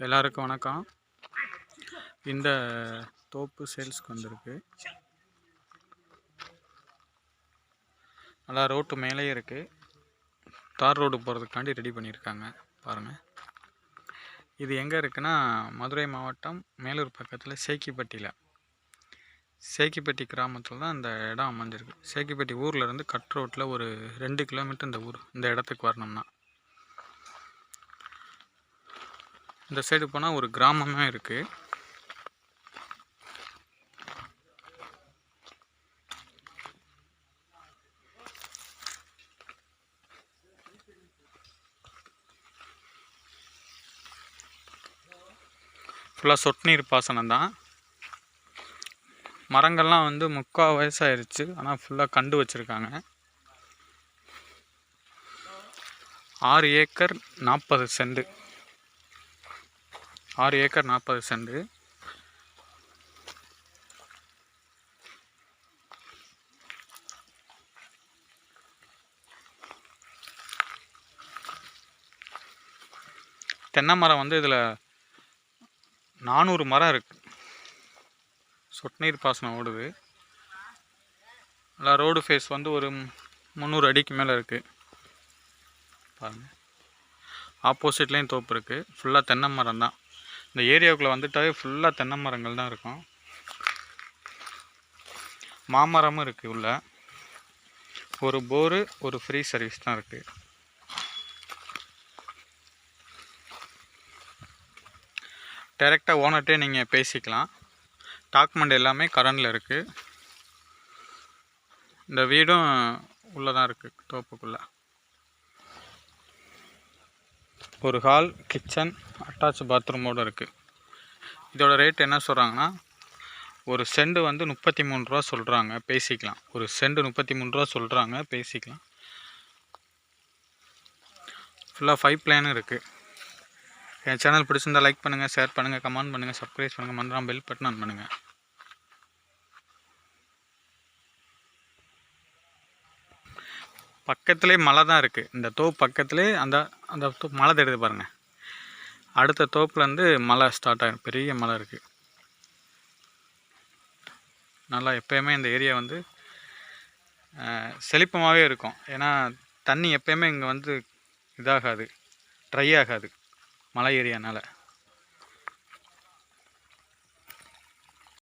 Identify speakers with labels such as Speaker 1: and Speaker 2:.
Speaker 1: எல்லாருக்கும் வணக்கம். இந்த தோப்பு சேல்ஸ்க்கு வந்திருக்கு. நல்லா ரோட்டு மேலேயே இருக்குது. தார் ரோடு போகிறதுக்காண்டி ரெடி பண்ணியிருக்காங்க பாருங்கள். இது எங்கே இருக்குன்னா மதுரை மாவட்டம் மேலூர் பக்கத்தில் சேக்கிப்பட்டி கிராமத்தில் தான் இந்த இடம் அமைஞ்சிருக்கு. சேக்கிப்பட்டி ஊர்லேருந்து கட் ரோட்டில் ஒரு 2 கிலோமீட்டர் இந்த இடத்துக்கு வரணும்னா. இந்த சைடு போனால் ஒரு கிராமமே இருக்குது. ஃபுல்லாக சொட்டு நீர் பாசனம் தான். மரங்கள்லாம் வந்து 3/4 வயசாயிருச்சு. ஆனால் ஃபுல்லாக கண்டு வச்சுருக்காங்க. 6 ஏக்கர் 40 சென்ட். 6 acre 40 send. தென்னை மரம் வந்து இதில் 400 மரம் இருக்குது. சொட்டு நீர் பாசனம் ஓடுது. நல்லா ரோடு ஃபேஸ் வந்து ஒரு 300 அடிக்கு மேலே இருக்குது பாருங்கள். ஆப்போசிட்லேயும் தோப்பு இருக்குது. ஃபுல்லாக தென்னை மரம் தான். இந்த ஏரியாவுக்குள்ளே வந்துட்டாவே ஃபுல்லாக தென்னை மரங்கள் தான் இருக்கும். மாமரமும் இருக்குது உள்ள. ஒரு போரு, ஒரு ஃப்ரீ சர்வீஸ் தான் இருக்குது. டைரெக்டாக ஓனர்கிட்டே நீங்கள் பேசிக்கலாம். டாக்குமெண்ட் எல்லாமே கரண்டில் இருக்குது. இந்த வீடும் உள்ளே தான் இருக்குது தோப்புக்குள்ளே. ஒரு ஹால், கிச்சன், அட்டாச் பாத்ரூமோடு இருக்குது. இதோட ரேட் என்ன சொல்கிறாங்கன்னா, ஒரு செண்டு வந்து 33 ரூபா சொல்கிறாங்க, பேசிக்கலாம். ஒரு செண்டு 33 ரூபா சொல்கிறாங்க, பேசிக்கலாம். ஃபுல்லாக 5 பிளானும் இருக்குது. என் சேனல் பிடிச்சிருந்தால் லைக் பண்ணுங்கள், ஷேர் பண்ணுங்கள், கமெண்ட் பண்ணுங்கள், சப்ஸ்கிரைப் பண்ணுங்கள், மறந்துடாம பெல் பட்டன் ஆன் பண்ணுங்கள். பக்கத்துலேயே மலை தான் இருக்குது. இந்த தோப்பு பக்கத்துலேயே அந்த மலை தெரியுது பாருங்கள். அடுத்த தோப்புலேருந்து மலை ஸ்டார்ட் ஆகிடும். பெரிய மலை இருக்குது. நல்லா எப்போயுமே இந்த ஏரியா வந்து செழிப்பமாகவே இருக்கும். ஏன்னா தண்ணி எப்போயுமே இங்கே வந்து இதாகாது, ட்ரை ஆகாது மலை ஏரியானால்.